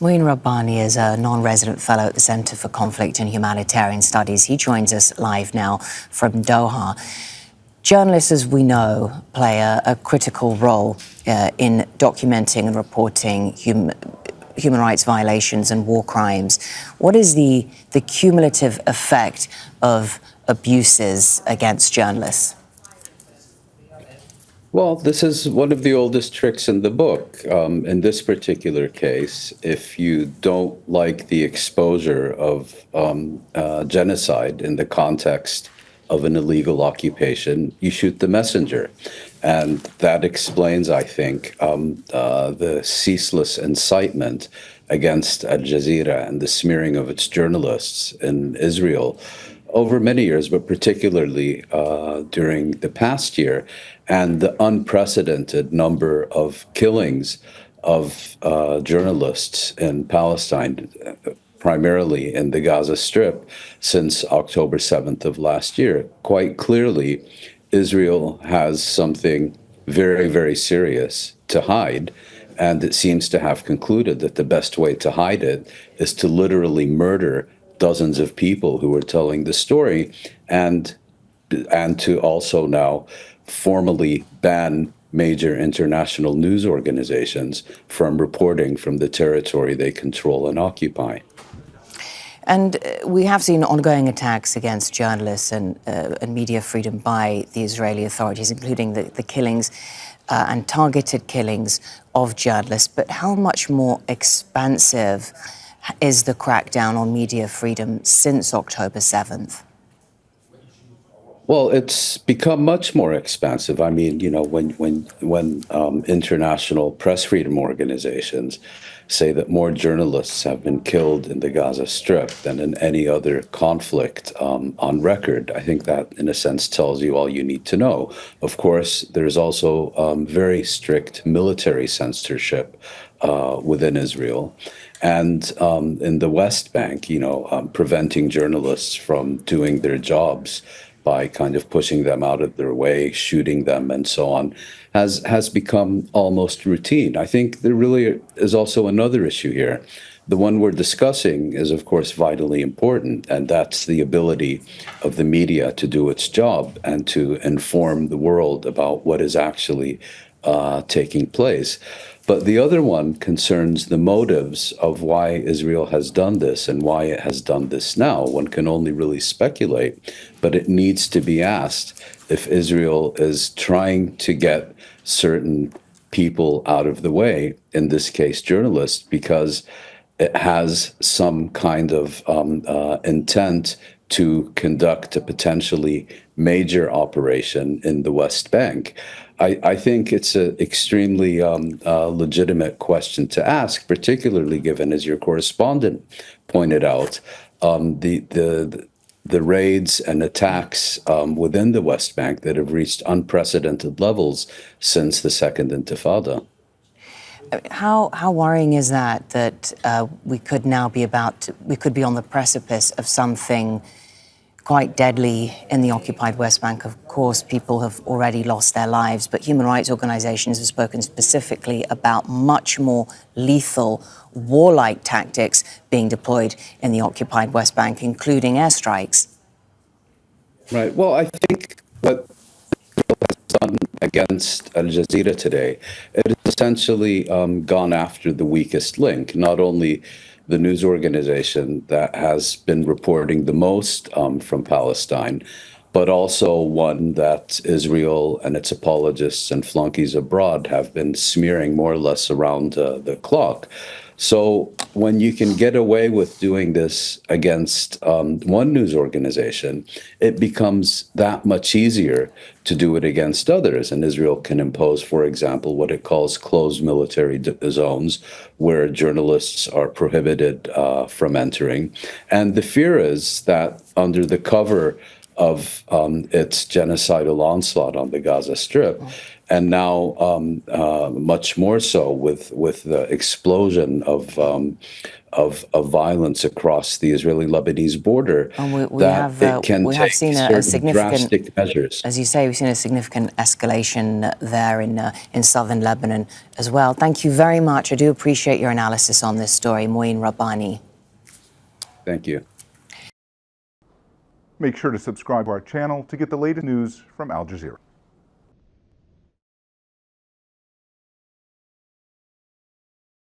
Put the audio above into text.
Mouin Rabbani is a non-resident fellow at the Center for Conflict and Humanitarian Studies. He joins us live now from Doha. Journalists, as we know, play a critical role in documenting and reporting human rights violations and war crimes. What is the cumulative effect of abuses against journalists? Well, this is one of the oldest tricks in the book. In this particular case, if you don't like the exposure of genocide in the context of an illegal occupation, you shoot the messenger. And that explains, I think, the ceaseless incitement against Jazeera and the smearing of its journalists in Israel over many years, but particularly during the past year, and the unprecedented number of killings of journalists in Palestine, primarily in the Gaza Strip, since October 7th of last year. Quite clearly, Israel has something very, very serious to hide, and it seems to have concluded that the best way to hide it is to literally murder dozens of people who are telling the story, and to also now formally ban major international news organizations from reporting from the territory they control and occupy. And we have seen ongoing attacks against journalists and media freedom by the Israeli authorities, including the killings and targeted killings of journalists. But how much more expansive is the crackdown on media freedom since October 7th? Well, it's become much more expansive. I mean, you know, when international press freedom organizations say that more journalists have been killed in the Gaza Strip than in any other conflict on record, I think that, in a sense, tells you all you need to know. Of course, there's also very strict military censorship within Israel. And in the West Bank, you know, preventing journalists from doing their jobs by kind of pushing them out of their way, shooting them, and so on, has become almost routine. I think there really is also another issue here. The one we're discussing is, of course, vitally important, and that's the ability of the media to do its job and to inform the world about what is actually taking place. But the other one concerns the motives of why Israel has done this and why it has done this now. One can only really speculate, but it needs to be asked if Israel is trying to get certain people out of the way, in this case journalists, because it has some kind of intent to conduct a potentially major operation in the West Bank. I think it's an extremely legitimate question to ask, particularly given, as your correspondent pointed out, the raids and attacks within the West Bank that have reached unprecedented levels since the Second Intifada. How worrying is that we could now be we could be on the precipice of something quite deadly in the occupied West Bank? Of course, people have already lost their lives, but human rights organizations have spoken specifically about much more lethal, warlike tactics being deployed in the occupied West Bank, including airstrikes. Right. Well, I think what Israel has done against Al Jazeera today, it has essentially gone after the weakest link, not only the news organization that has been reporting the most from Palestine, but also one that Israel and its apologists and flunkies abroad have been smearing more or less around the clock. So when you can get away with doing this against one news organization, it becomes that much easier to do it against others. And Israel can impose, for example, what it calls closed military zones, where journalists are prohibited from entering. And the fear is that under the cover of its genocidal onslaught on the Gaza Strip, and now much more so with the explosion of violence across the Israeli-Lebanese border, And we that have it can we have take seen a certain significant, drastic measures. as you say, we've seen a significant escalation there in southern Lebanon as well. Thank you very much. I do appreciate your analysis on this story, Mouin Rabbani. Thank you. Make sure to subscribe to our channel to get the latest news from Al Jazeera.